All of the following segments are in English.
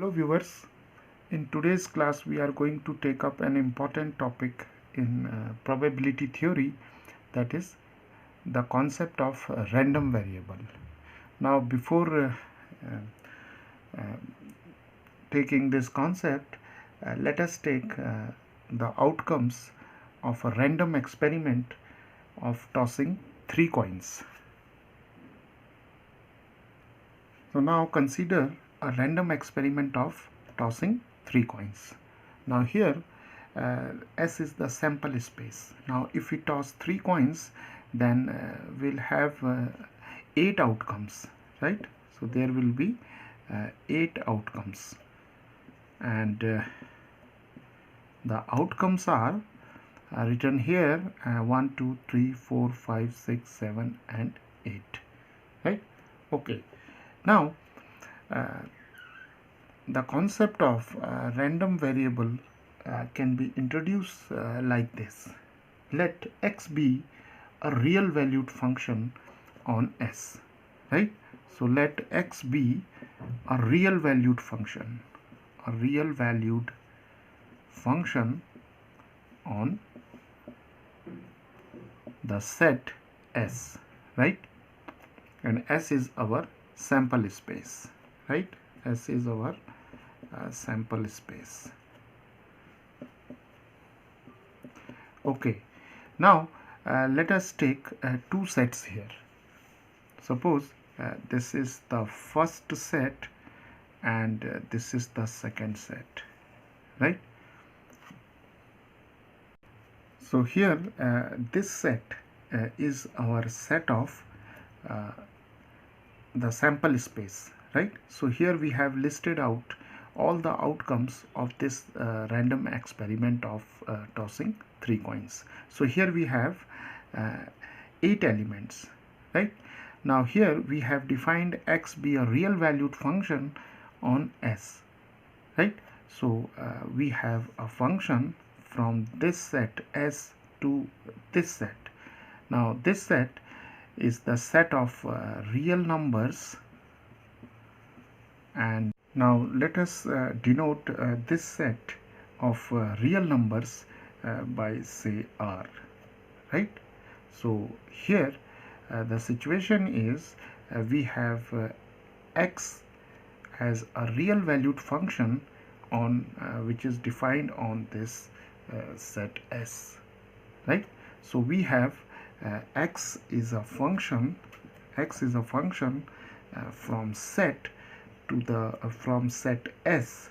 Hello viewers, in today's class we are going to take up an important topic in probability theory, that is the concept of random variable. Now before uh, taking this concept, let us take the outcomes of a random experiment of tossing 3 coins. So now consider a random experiment of tossing 3 coins. Now here S is the sample space. Now if we toss 3 coins, then we'll have 8 outcomes, right? So there will be 8 outcomes, and the outcomes are written here 1, 2, 3, 4, 5, 6, 7 and 8, right? Okay. Now the concept of random variable can be introduced like this. Let x be a real valued function on S, right? So let x be a real valued function on the set S, right? And S is our sample space, right? S is our sample space. Okay, now let us take 2 sets here. Suppose this is the first set and this is the second set, right? So here this set is our set of the sample space, right? So here we have listed out all the outcomes of this random experiment of tossing 3 coins. So here we have 8 elements, right? Now here we have defined x be a real valued function on S, right? So we have a function from this set S to this set. Now this set is the set of real numbers, and now let us denote this set of real numbers by say R, right? So here the situation is we have x as a real valued function on which is defined on this set S, right? So we have x is a function from set to the from set S,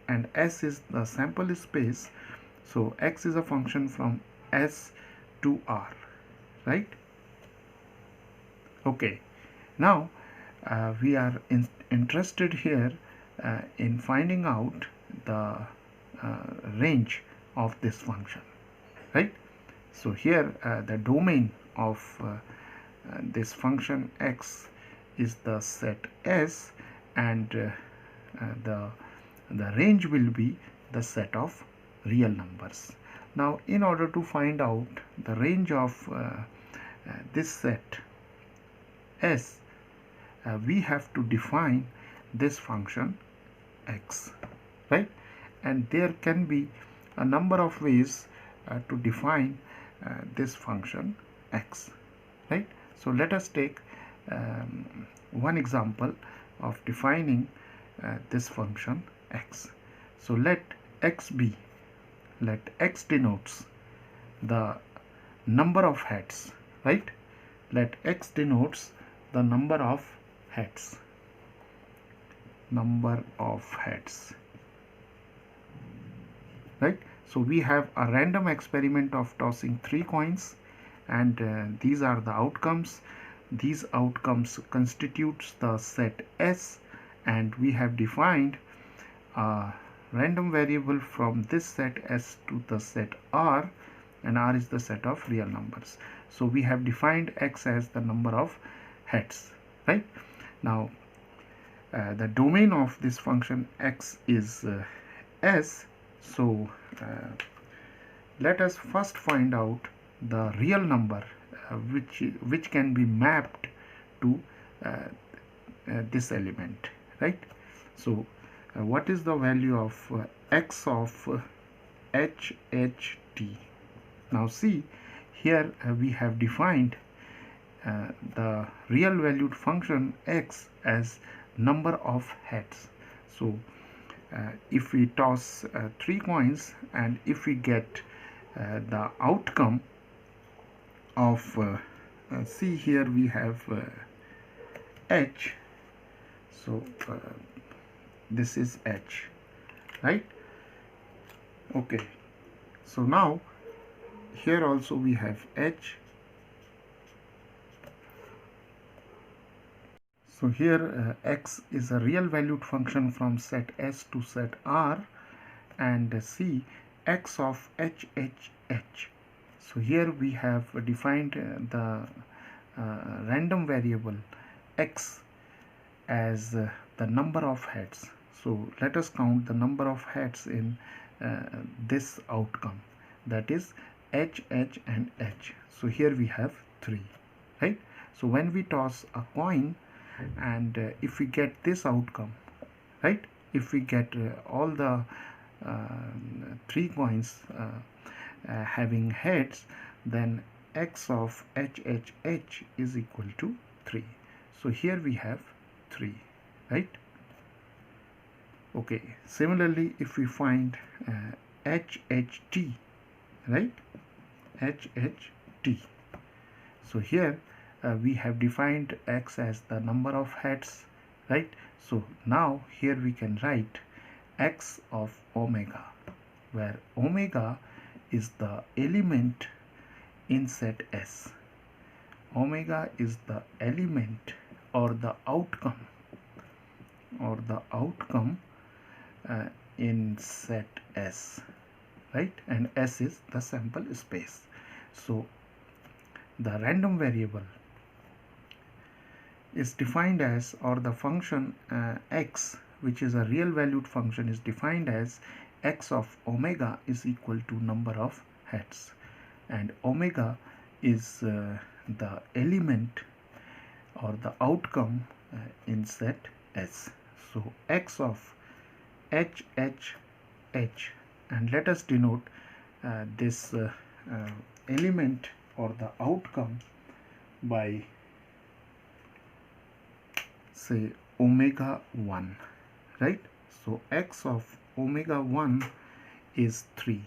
and S is the sample space. So x is a function from S to R, right? Okay, now we are interested here in finding out the range of this function, right? So here the domain of this function x is the set S, and the range will be the set of real numbers. Now in order to find out the range of this set S, we have to define this function x, right? And there can be a number of ways to define this function x, right? So let us take one example of defining this function x. So let x denotes the number of heads, right? Let x denotes the number of heads, right? So we have a random experiment of tossing 3 coins, and these are the outcomes. These outcomes constitutes the set S, and we have defined a random variable from this set S to the set R, and R is the set of real numbers. So we have defined x as the number of heads, right? Now the domain of this function x is S. So let us first find out the real number which can be mapped to this element, right? So what is the value of x of HHT? Now see, here we have defined the real valued function x as number of heads. So if we toss 3 coins and if we get the outcome of see here we have h, so this is h, right? Okay, so now here also we have h. So here x is a real valued function from set S to set R, and C x of h h h. So here we have defined the random variable x as the number of heads. So let us count the number of heads in this outcome, that is h, h and h. So here we have 3, right? So when we toss a coin and if we get this outcome, right, if we get all the 3 coins having heads, then x of h h h is equal to 3. So here we have 3, right? Okay, similarly if we find HHT, right, HHT, so here we have defined x as the number of heads, right? So now here we can write x of omega, where omega is the element in set S. Omega is the element or the outcome in set S, right? And S is the sample space. So the random variable is defined as, or the function x, which is a real valued function, is defined as x of omega is equal to number of heads, and omega is the element or the outcome in set S. So x of h h h, and let us denote this element or the outcome by say omega 1, right? So x of omega 1 is 3.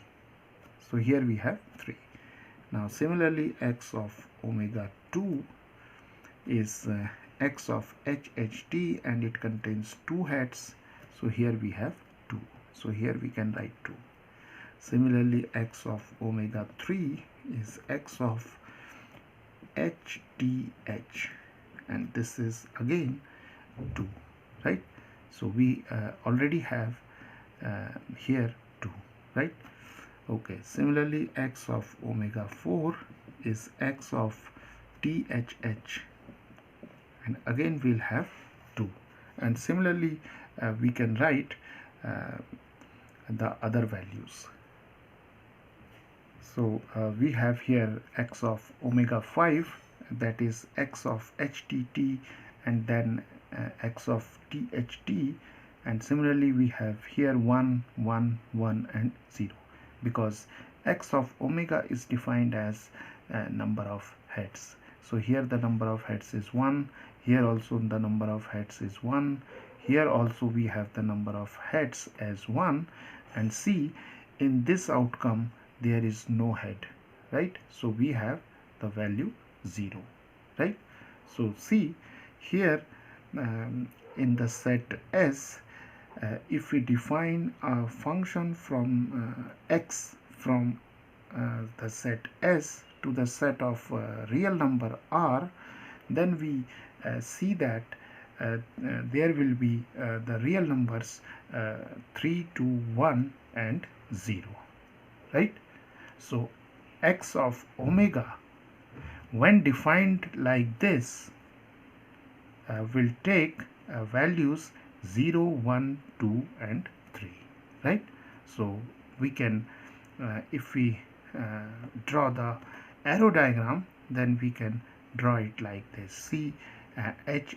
So here we have 3. Now similarly x of omega 2 is x of HHT, and it contains 2 heads. So here we have 2. So here we can write 2. Similarly x of omega 3 is x of HTH, and this is again 2, right? So we already have here 2, right? Okay, similarly x of omega 4 is x of THH, and again we'll have 2, and similarly we can write the other values. So we have here x of omega 5, that is x of HTT, and then x of THT, and similarly we have here 1 1 1 and 0, because x of omega is defined as number of heads. So here the number of heads is 1, here also the number of heads is 1, here also we have the number of heads as 1, and see, in this outcome there is no head, right? So we have the value 0, right? So see here in the set S, if we define a function from x from the set S to the set of real number R, then we see that there will be the real numbers 3, 2, 1 and 0, right? So x of omega, when defined like this, will take values 0, 1, 2 and 3, right? So we can if we draw the arrow diagram, then we can draw it like this. See, H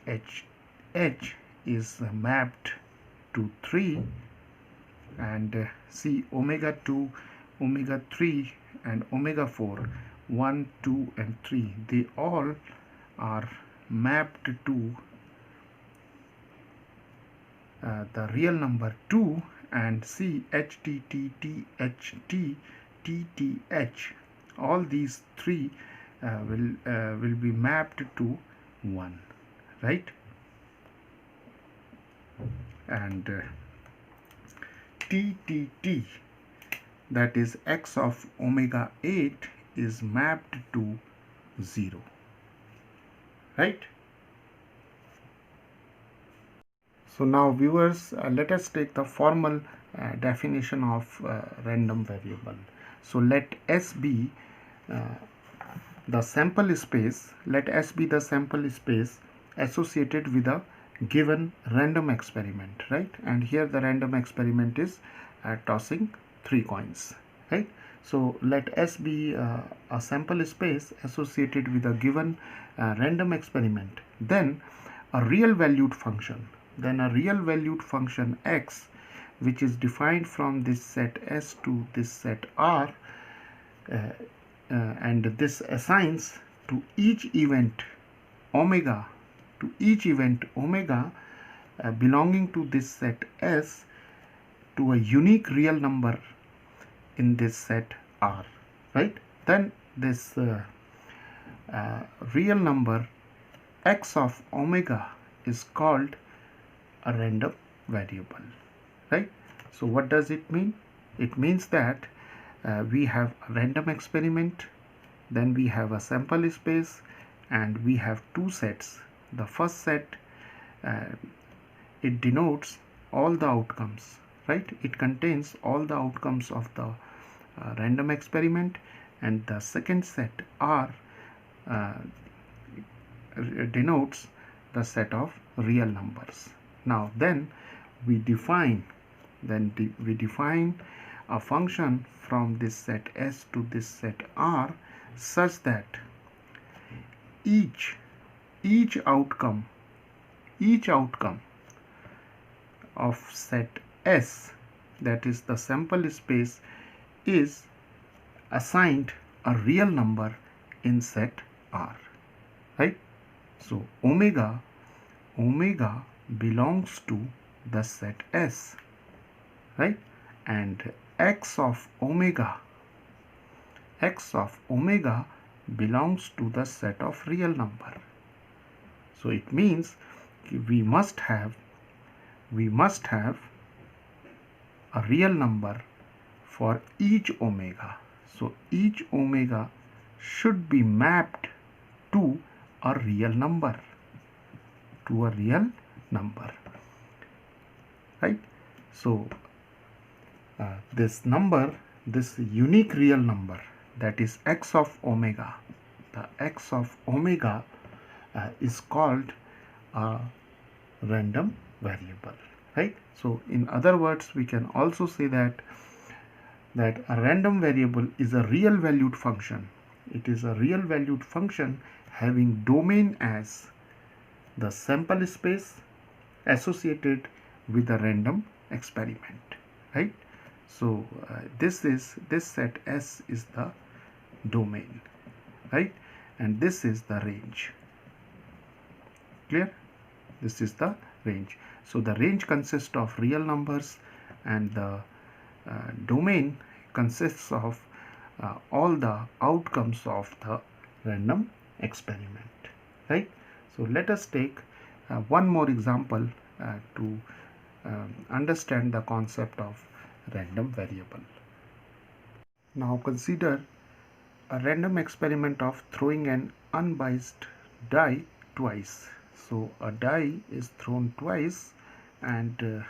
is mapped to 3, and see omega 2, omega 3 and omega 4, 1, 2 and 3, they all are mapped to the real number 2, and see HTT, TTH, all these three will be mapped to 1, right? And TTT, that is x of omega 8, is mapped to 0, right? So now viewers, let us take the formal definition of random variable. So let S be the sample space, let S be the sample space associated with a given random experiment, right? And here the random experiment is tossing 3 coins, right? So let S be a sample space associated with a given random experiment, then a real valued function, x, which is defined from this set S to this set R, and this assigns to each event omega, belonging to this set S, to a unique real number in this set R, right? Then this real number x of omega is called a random variable, right? So what does it mean? It means that we have a random experiment, then we have a sample space, and we have 2 sets. The first set, it denotes all the outcomes, right? It contains all the outcomes of the random experiment, and the second set R denotes the set of real numbers. Now then we define a function from this set S to this set R, such that each outcome of set S, that is the sample space, is assigned a real number in set R, right? So omega belongs to the set S, right? And x of omega belongs to the set of real number. So it means we must have a real number for each omega. So each omega should be mapped to a real number, right? So this unique real number, that is x of omega, the x of omega is called a random variable, right? So in other words, we can also say that a random variable is a real valued function. It is a real valued function having domain as the sample space associated with a random experiment, right? So this set S is the domain, right? And this is the range. Clear? This is the range. So the range consists of real numbers, and the domain consists of all the outcomes of the random experiment, right? So let us take one more example to understand the concept of random variable. Now consider a random experiment of throwing an unbiased die twice. So a die is thrown twice, and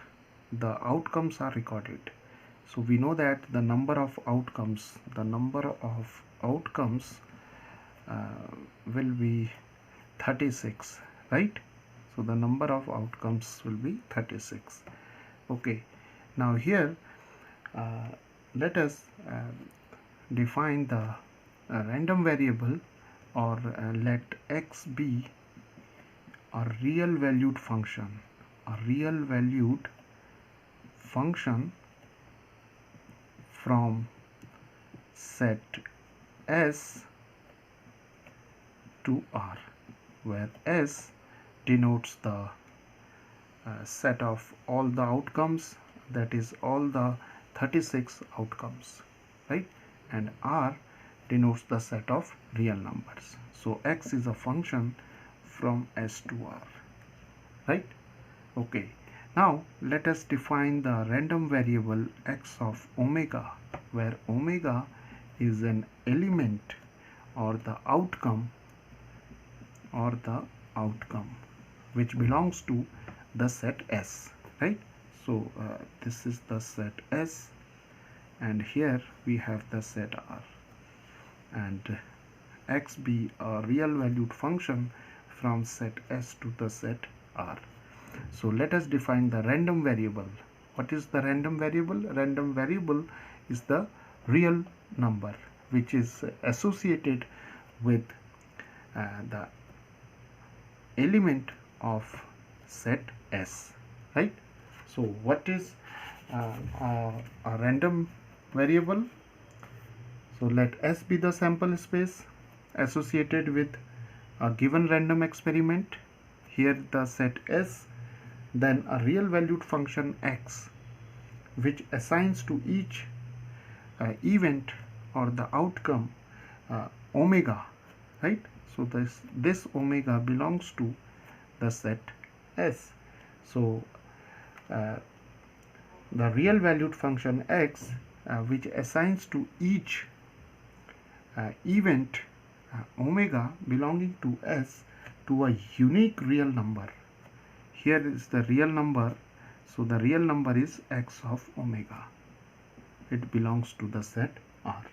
the outcomes are recorded. So we know that the number of outcomes will be 36, right? So the number of outcomes will be 36. Okay, now here let us define the random variable, or let x be a real valued function, function from set S to R, where S denotes the set of all the outcomes, that is all the 36 outcomes, right? And R denotes the set of real numbers. So X is a function from S to R, right? Okay, now let us define the random variable X of omega, where omega is an element or the outcome which belongs to the set S, right? So this is the set S, and here we have the set R, and X be a real valued function from set S to the set R. So let us define the random variable. What is the random variable? Random variable is the real number which is associated with the element of set S, right? So what is a random variable? So let S be the sample space associated with a given random experiment. Here the set S, then a real valued function X which assigns to each event or the outcome omega, right? So this omega belongs to the set S. So the real valued function X which assigns to each event omega belonging to S to a unique real number. Here is the real number, so the real number is X of omega. It belongs to the set R,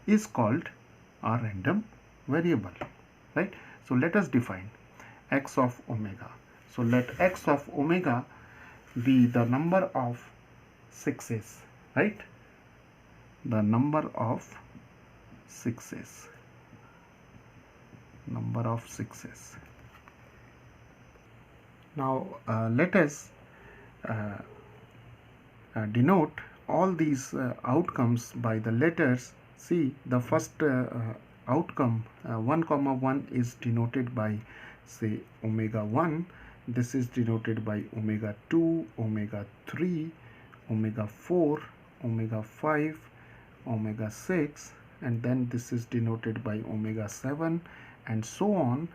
is called a random variable, right? So let us define X of omega. So let X of omega be the number of sixes, right? The number of sixes. Now let us denote all these outcomes by the letters. See, the first outcome 1 comma 1 is denoted by, say, omega 1. This is denoted by omega 2, omega 3, omega 4, omega 5, omega 6, and then this is denoted by omega 7, and so on,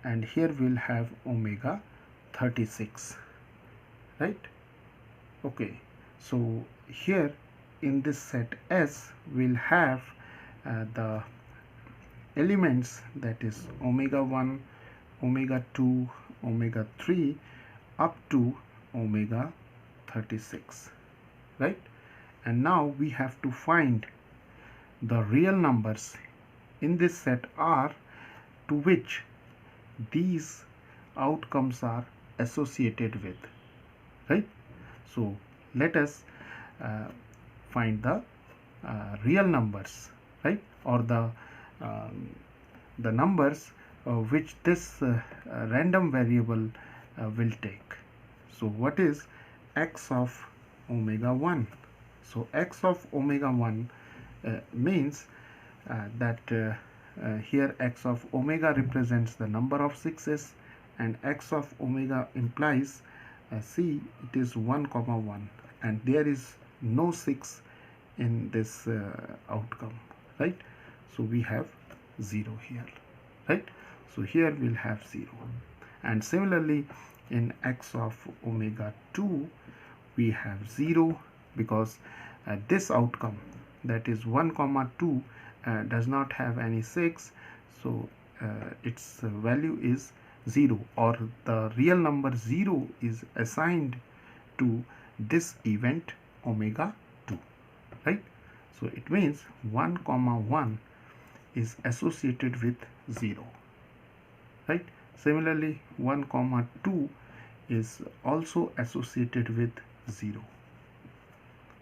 and here we'll have omega 36, right? Okay, so here in this set S we'll have the elements, that is omega 1, omega 2, omega 3 up to omega 36, right? And now we have to find the real numbers in this set R to which these outcomes are associated with, right? So let us find the real numbers, right, or the numbers which this random variable will take. So what is X of omega 1? So X of omega 1 means that here X of omega represents the number of sixes, and X of omega implies see, it is 1 comma 1, and there is no 6 in this outcome, right? So we have 0 here, right? So here we'll have 0. And similarly in X of omega 2 we have 0, because this outcome, that is 1 comma 2, does not have any 6, so its value is 0, or the real number 0 is assigned to this event omega 2, right? So it means 1 comma 1 is associated with 0, right? Similarly 1 comma 2 is also associated with 0.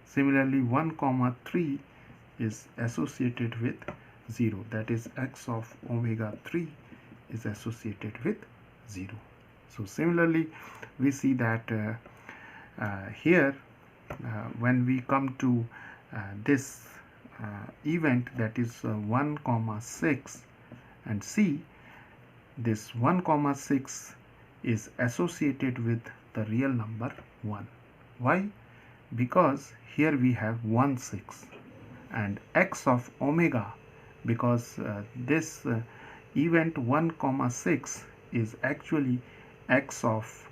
Similarly 1 comma 3 is associated with 0, that is X of omega 3 is associated with 0. So similarly we see that here when we come to this event, that is 1 comma 6, and see this 1 comma 6 is associated with the real number 1. Why? Because here we have 1 6 and x of omega, because this event 1 comma 6 is actually x of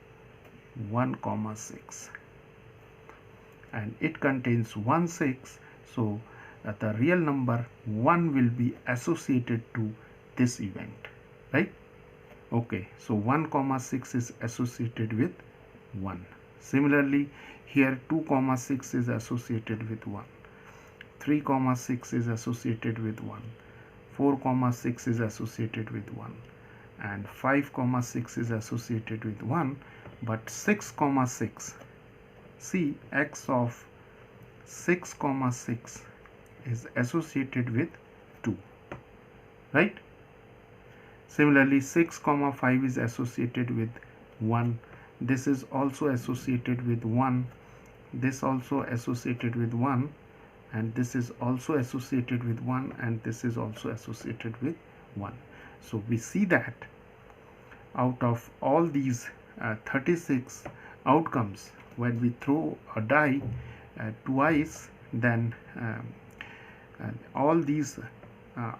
1 comma 6 and it contains 1 6, so the real number 1 will be associated to this event, right? Okay, so 1 comma 6 is associated with 1. Similarly, here 2 comma 6 is associated with 1, 3 comma 6 is associated with 1, 4 comma 6 is associated with 1, and 5 comma 6 is associated with 1, but 6 comma 6, see, x of 6 comma 6 is associated with 2, right? Similarly, 6 comma 5 is associated with 1. This is also associated with 1. This also associated with 1, and this is also associated with 1, and this is also associated with 1. So we see that out of all these 36 outcomes, when we throw a die twice, then all these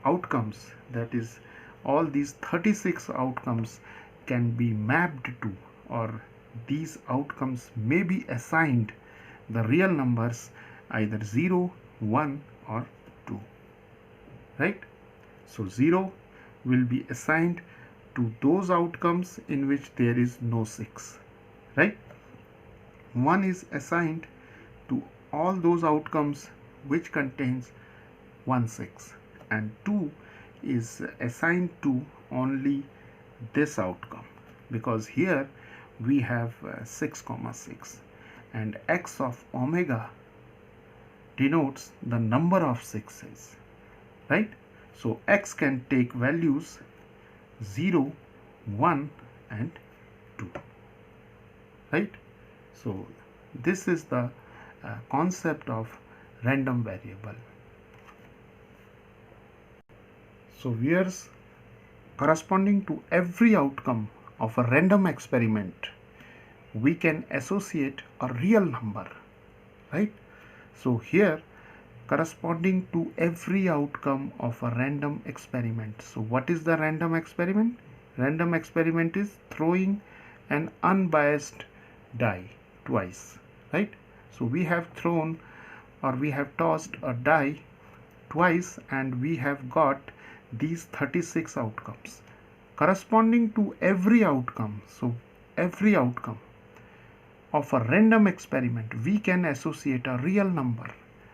outcomes, that is all these 36 outcomes, can be mapped to, or these outcomes may be assigned the real numbers either 0, 1 or 2, right? So 0 will be assigned to those outcomes in which there is no 6, right? 1 is assigned to all those outcomes which contains 1 6, and 2 is assigned to only this outcome, because here we have 6 comma 6, and x of omega denotes the number of 6's, right? So x can take values 0, 1 and 2, right? So this is the concept of random variable. So viewers, corresponding to every outcome of a random experiment, we can associate a real number, right? So here, corresponding to every outcome of a random experiment. So what is the random experiment? Random experiment is throwing an unbiased die twice, right? So we have thrown, or we have tossed a die twice, and we have got these 36 outcomes. Corresponding to every outcome, so every outcome of a random experiment, we can associate a real number.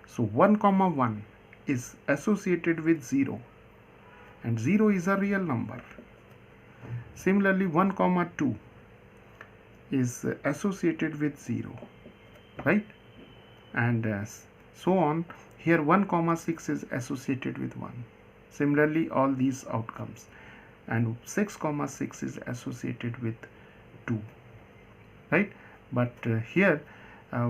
So 1 comma 1 is associated with 0, and 0 is a real number. Similarly, 1 comma 2 is associated with 0, right? And so on. Here 1 comma 6 is associated with 1. Similarly, all these outcomes, and 6 comma 6 is associated with 2, right? But here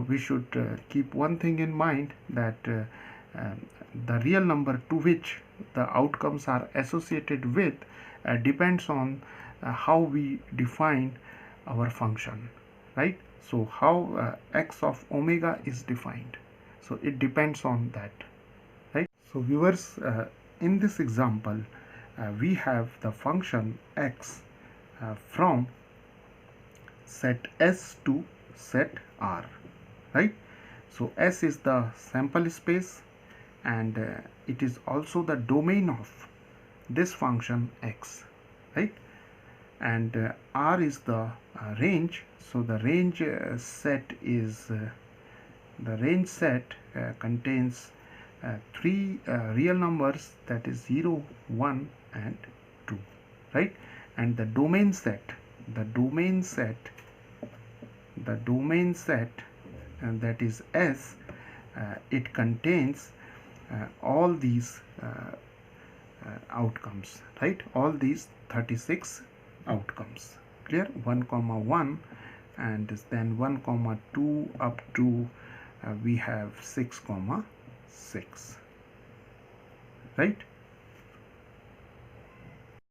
we should keep one thing in mind, that the real number to which the outcomes are associated with depends on how we define our function, right? So how x of omega is defined, so it depends on that, right? So viewers, in this example we have the function x from set S to set R, right? So S is the sample space, and it is also the domain of this function x, right? And R is the range. So the range set is the range set contains 3 real numbers, that is 0, 1 and 2, right? And the domain set and that is S, it contains all these outcomes, right? All these 36 outcomes. Clear? 1 comma 1, and then 1 comma 2 up to we have 6 comma 6, right?